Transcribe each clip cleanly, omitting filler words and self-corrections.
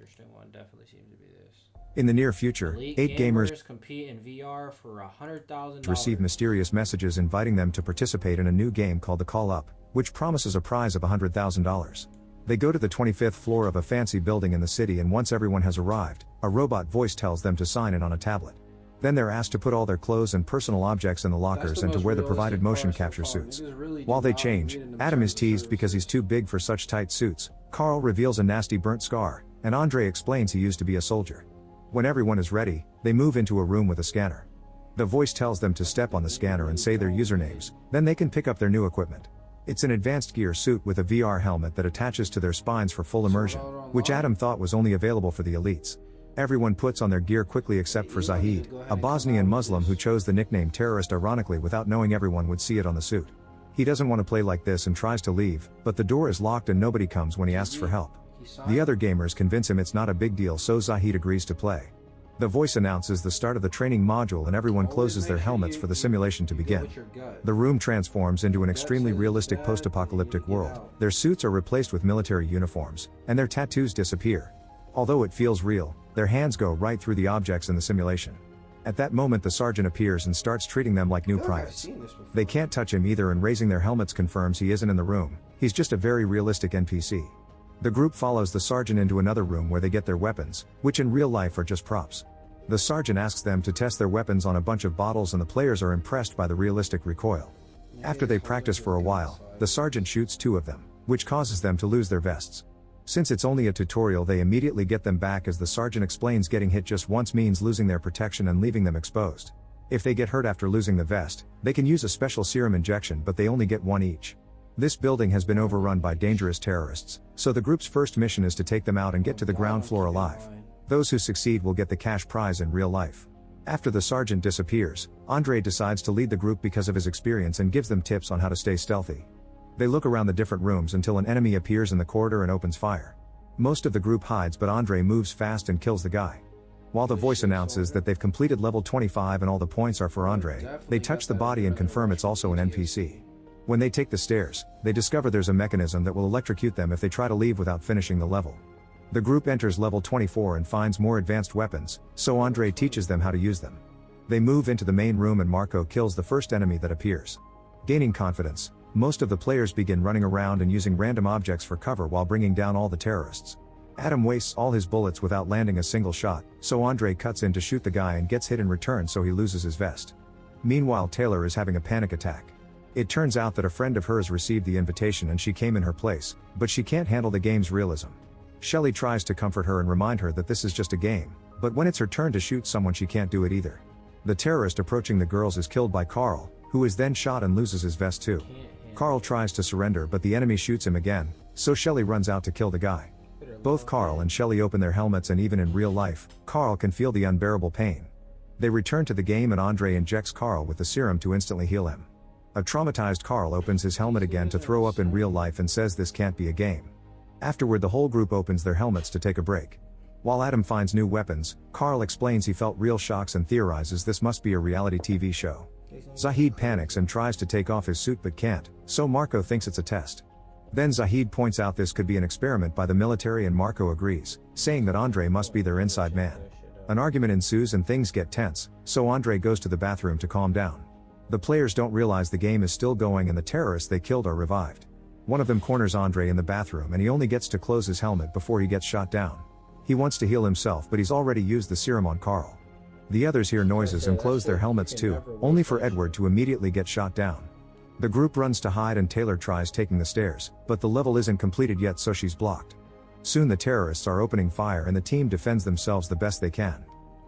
interesting one definitely seems to be this. In the near future, Elite 8 gamers compete in VR for $100,000. Receive mysterious messages inviting them to participate in a new game called the Call Up, which promises a prize of $100,000. They go to the 25th floor of a fancy building in the city, and once everyone has arrived, a robot voice tells them to sign in on a tablet. Then they're asked to put all their clothes and personal objects in the lockers and to wear the provided motion capture suits. While they change, Adam is teased because he's too big for such tight suits, Carl reveals a nasty burnt scar, and Andre explains he used to be a soldier. When everyone is ready, they move into a room with a scanner. The voice tells them to step on the scanner and say their usernames, then they can pick up their new equipment. It's an advanced gear suit with a VR helmet that attaches to their spines for full immersion, which Adam thought was only available for the elites. Everyone puts on their gear quickly except for Zahid, a Bosnian Muslim who chose the nickname terrorist ironically without knowing everyone would see it on the suit. He doesn't want to play like this and tries to leave, but the door is locked and nobody comes when he asks for help. The other gamers convince him it's not a big deal, so Zahid agrees to play. The voice announces the start of the training module and everyone closes their helmets for the simulation to begin. The room transforms into an extremely realistic post-apocalyptic world. Their suits are replaced with military uniforms, and their tattoos disappear. Although it feels real, their hands go right through the objects in the simulation. At that moment the sergeant appears and starts treating them like new privates. They can't touch him either, and raising their helmets confirms he isn't in the room, he's just a very realistic NPC. The group follows the sergeant into another room where they get their weapons, which in real life are just props. The sergeant asks them to test their weapons on a bunch of bottles and the players are impressed by the realistic recoil. After they practice for a while, the sergeant shoots 2 of them, which causes them to lose their vests. Since it's only a tutorial, they immediately get them back as the sergeant explains getting hit just once means losing their protection and leaving them exposed. If they get hurt after losing the vest, they can use a special serum injection, but they only get 1 each. This building has been overrun by dangerous terrorists, so the group's first mission is to take them out and get to the ground floor alive. Those who succeed will get the cash prize in real life. After the sergeant disappears, Andre decides to lead the group because of his experience and gives them tips on how to stay stealthy. They look around the different rooms until an enemy appears in the corridor and opens fire. Most of the group hides, but Andre moves fast and kills the guy. While the voice announces that they've completed level 25 and all the points are for Andre, they touch the body and confirm it's also an NPC. When they take the stairs, they discover there's a mechanism that will electrocute them if they try to leave without finishing the level. The group enters level 24 and finds more advanced weapons, so Andre teaches them how to use them. They move into the main room and Marco kills the first enemy that appears. Gaining confidence, most of the players begin running around and using random objects for cover while bringing down all the terrorists. Adam wastes all his bullets without landing a single shot, so Andre cuts in to shoot the guy and gets hit in return, so he loses his vest. Meanwhile, Taylor is having a panic attack. It turns out that a friend of hers received the invitation and she came in her place, but she can't handle the game's realism. Shelley tries to comfort her and remind her that this is just a game, but when it's her turn to shoot someone she can't do it either. The terrorist approaching the girls is killed by Carl, who is then shot and loses his vest too. Carl tries to surrender, but the enemy shoots him again, so Shelley runs out to kill the guy. Both Carl and Shelley open their helmets, and even in real life, Carl can feel the unbearable pain. They return to the game and Andre injects Carl with the serum to instantly heal him. A traumatized Carl opens his helmet again to throw up in real life and says this can't be a game. Afterward, the whole group opens their helmets to take a break. While Adam finds new weapons, Carl explains he felt real shocks and theorizes this must be a reality TV show. Zahid panics and tries to take off his suit but can't, so Marco thinks it's a test. Then Zahid points out this could be an experiment by the military and Marco agrees, saying that Andre must be their inside man. An argument ensues and things get tense, so Andre goes to the bathroom to calm down. The players don't realize the game is still going and the terrorists they killed are revived. One of them corners Andre in the bathroom and he only gets to close his helmet before he gets shot down. He wants to heal himself, but he's already used the serum on Carl. The others hear noises and close their helmets too, only for Edward to immediately get shot down. The group runs to hide and Taylor tries taking the stairs, but the level isn't completed yet, so she's blocked. Soon the terrorists are opening fire and the team defends themselves the best they can.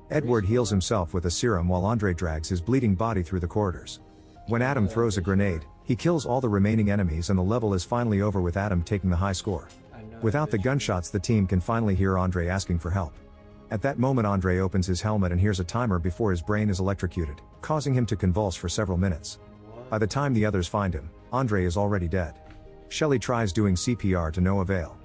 Edward heals himself with a serum while Andre drags his bleeding body through the corridors. When Adam throws a grenade, he kills all the remaining enemies and the level is finally over with Adam taking the high score. Without the gunshots, the team can finally hear Andre asking for help. At that moment, Andre opens his helmet and hears a timer before his brain is electrocuted, causing him to convulse for several minutes. By the time the others find him, Andre is already dead. Shelley tries doing CPR to no avail.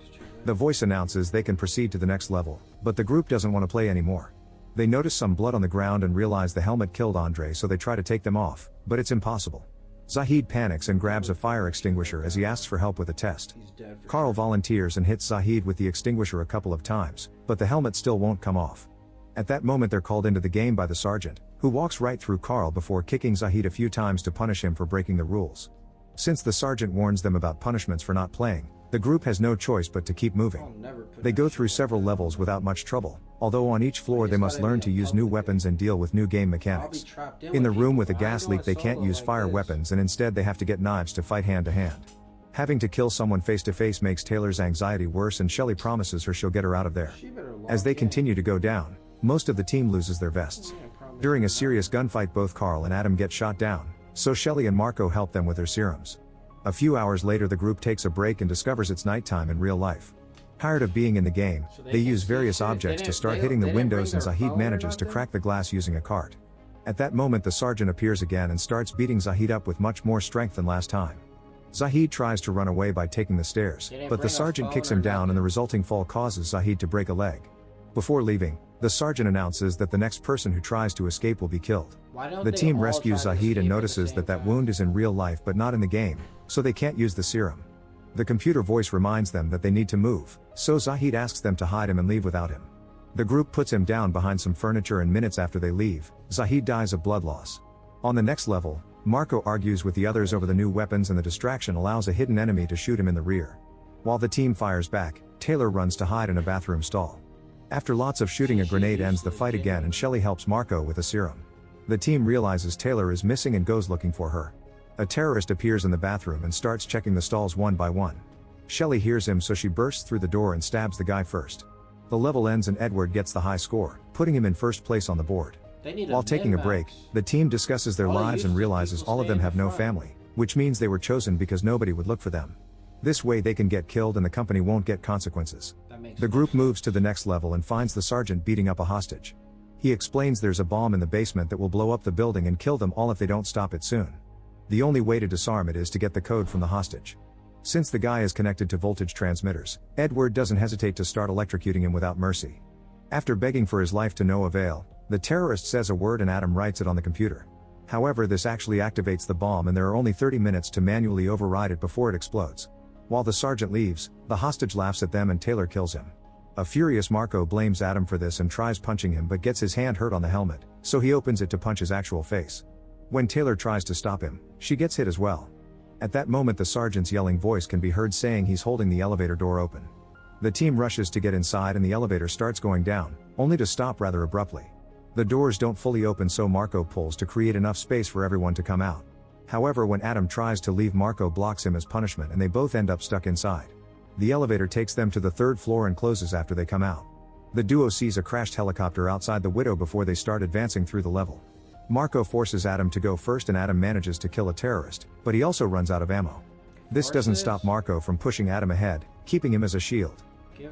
The voice announces they can proceed to the next level, but the group doesn't want to play anymore. They notice some blood on the ground and realize the helmet killed Andre, so they try to take them off, but it's impossible. Zahid panics and grabs a fire extinguisher as he asks for help with a test. He's dead for Carl sure. volunteers and hits Zahid with the extinguisher a couple of times, but the helmet still won't come off. At that moment they're called into the game by the sergeant, who walks right through Carl before kicking Zahid a few times to punish him for breaking the rules. Since the sergeant warns them about punishments for not playing, the group has no choice but to keep moving. I'll never put They that go shit through like several that. levels without much trouble, although on each floor But they it's must gotta learn be to a use new public weapons and deal with new game I'll mechanics. be trapped In the with room people. with a I gas ain't leak they going can't solo use like fire this. weapons and instead they have to get knives to fight hand to hand. Having to kill someone face to face makes Taylor's anxiety worse and Shelly promises her she'll get her out of there. She better lock As they in. continue to go down, most of the team loses their vests. Yeah, promise During a me serious gunfight both Carl and Adam get shot down, so Shelly and Marco help them with their serums. A few hours later the group takes a break and discovers it's nighttime in real life. Tired of being in the game, So they they use can see various shit. They objects to didn't- start they- hitting the they didn't bring windows and their Zahid phone or manages to nothing? crack the glass using a cart. At that moment the sergeant appears again and starts beating Zahid up with much more strength than last time. Zahid tries to run away by taking the stairs, They didn't but the bring a sergeant phone kicks or him down and the nothing? resulting fall causes Zahid to break a leg. Before leaving, the sergeant announces that the next person who tries to escape will be killed. Why don't The they team all rescues try to Zahid and escape at the notices same that time? wound is in real life but not in the game, so they can't use the serum. The computer voice reminds them that they need to move, so Zahid asks them to hide him and leave without him. The group puts him down behind some furniture and minutes after they leave, Zahid dies of blood loss. On the next level, Marco argues with the others over the new weapons and the distraction allows a hidden enemy to shoot him in the rear. While the team fires back, Taylor runs to hide in a bathroom stall. After lots of shooting a grenade ends the fight again and Shelly helps Marco with a serum. The team realizes Taylor is missing and goes looking for her. A terrorist appears in the bathroom and starts checking the stalls one by one. Shelly hears him so she bursts through the door and stabs the guy first. The level ends and Edward gets the high score, putting him in first place on the board. They need While taking a break, min-max. the team discusses their All they lives used and to realizes people all of stay them in have the no front. family, which means they were chosen because nobody would look for them. This way they can get killed and the company won't get consequences. That makes The group sense. moves to the next level and finds the sergeant beating up a hostage. He explains there's a bomb in the basement that will blow up the building and kill them all if they don't stop it soon. The only way to disarm it is to get the code from the hostage. Since the guy is connected to voltage transmitters, Edward doesn't hesitate to start electrocuting him without mercy. After begging for his life to no avail, the terrorist says a word and Adam writes it on the computer. However, this actually activates the bomb and there are only 30 minutes to manually override it before it explodes. While the sergeant leaves, the hostage laughs at them and Taylor kills him. A furious Marco blames Adam for this and tries punching him but gets his hand hurt on the helmet, so he opens it to punch his actual face. When Taylor tries to stop him, she gets hit as well. At that moment the sergeant's yelling voice can be heard saying he's holding the elevator door open. The team rushes to get inside and the elevator starts going down, only to stop rather abruptly. The doors don't fully open so Marco pulls to create enough space for everyone to come out. However, when Adam tries to leave, Marco blocks him as punishment and they both end up stuck inside. The elevator takes them to the third floor and closes after they come out. The duo sees a crashed helicopter outside the window before they start advancing through the level. Marco forces Adam to go first and Adam manages to kill a terrorist, but he also runs out of ammo. This doesn't stop Marco from pushing Adam ahead, keeping him as a shield.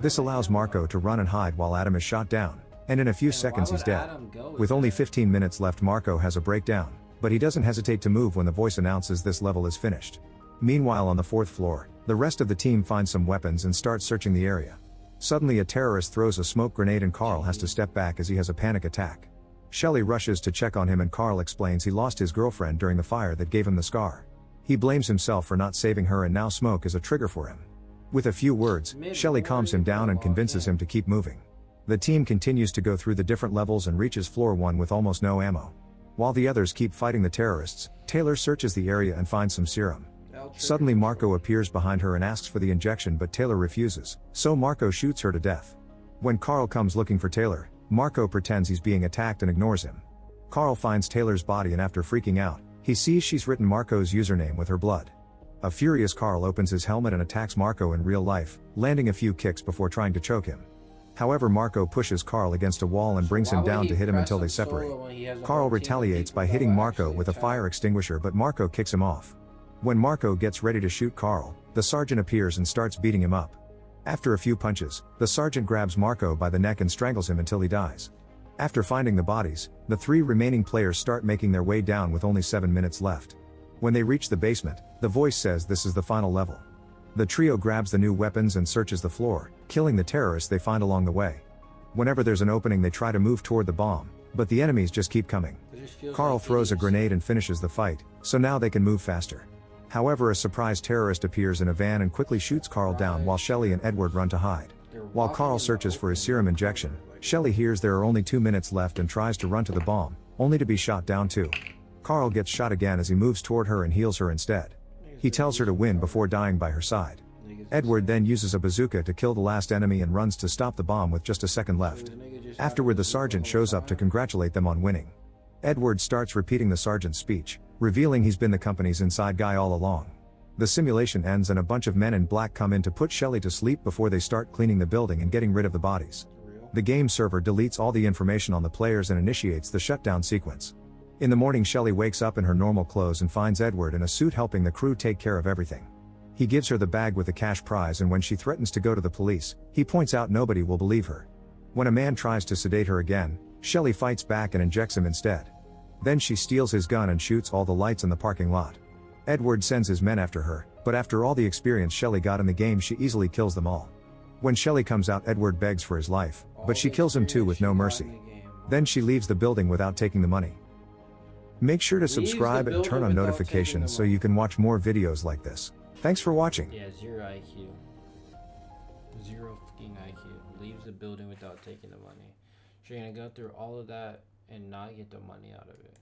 This allows Marco to run and hide while Adam is shot down, and in a few seconds he's dead. With only 15 minutes left, Marco has a breakdown, but he doesn't hesitate to move when the voice announces this level is finished. Meanwhile, on the fourth floor, the rest of the team finds some weapons and starts searching the area. Suddenly a terrorist throws a smoke grenade and Carl has to step back as he has a panic attack. Shelly rushes to check on him and Carl explains he lost his girlfriend during the fire that gave him the scar. He blames himself for not saving her and now smoke is a trigger for him. With a few words, Shelly calms him down and convinces him to keep moving. The team continues to go through the different levels and reaches floor 1 with almost no ammo. While the others keep fighting the terrorists, Taylor searches the area and finds some serum. Suddenly Marco appears behind her and asks for the injection but Taylor refuses, so Marco shoots her to death. When Carl comes looking for Taylor, Marco pretends he's being attacked and ignores him. Carl finds Taylor's body and after freaking out, he sees she's written Marco's username with her blood. A furious Carl opens his helmet and attacks Marco in real life, landing a few kicks before trying to choke him. However, Marco pushes Carl against a wall and brings him down to hit him until they separate. Carl retaliates by hitting Marco with a fire extinguisher but Marco kicks him off. When Marco gets ready to shoot Carl, the sergeant appears and starts beating him up. After a few punches, the sergeant grabs Marco by the neck and strangles him until he dies. After finding the bodies, the 3 remaining players start making their way down with only 7 minutes left. When they reach the basement, the voice says this is the final level. The trio grabs the new weapons and searches the floor, killing the terrorists they find along the way. Whenever there's an opening they try to move toward the bomb, But the enemies just keep coming. It just feels Carl like throws a idiots. grenade and finishes the fight, so now they can move faster. However, a surprise terrorist appears in a van and quickly shoots Carl down while Shelly and Edward run to hide. While Carl searches for his serum injection, Shelly hears there are only 2 minutes left and tries to run to the bomb, only to be shot down too. Carl gets shot again as he moves toward her and heals her instead. He tells her to win before dying by her side. Edward then uses a bazooka to kill the last enemy and runs to stop the bomb with just a second left. Afterward, the sergeant shows up to congratulate them on winning. Edward starts repeating the sergeant's speech, revealing he's been the company's inside guy all along. The simulation ends and a bunch of men in black come in to put Shelly to sleep before they start cleaning the building and getting rid of the bodies. The game server deletes all the information on the players and initiates the shutdown sequence. In the morning, Shelly wakes up in her normal clothes and finds Edward in a suit helping the crew take care of everything. He gives her the bag with the cash prize, and when she threatens to go to the police, he points out nobody will believe her. When a man tries to sedate her again, Shelly fights back and injects him instead. Then she steals his gun and shoots all the lights in the parking lot. Edward sends his men after her, but after all the experience Shelly got in the game, she easily kills them all. When Shelly comes out, Edward begs for his life, but she kills him too with no mercy. Then she leaves the building without taking the money. Make sure to subscribe and turn on notifications so you can watch more videos like this. Thanks for watching. Yeah, 0 IQ. 0 fucking IQ. Leaves the building without taking the money. So you're gonna go through all of that and not get the money out of it.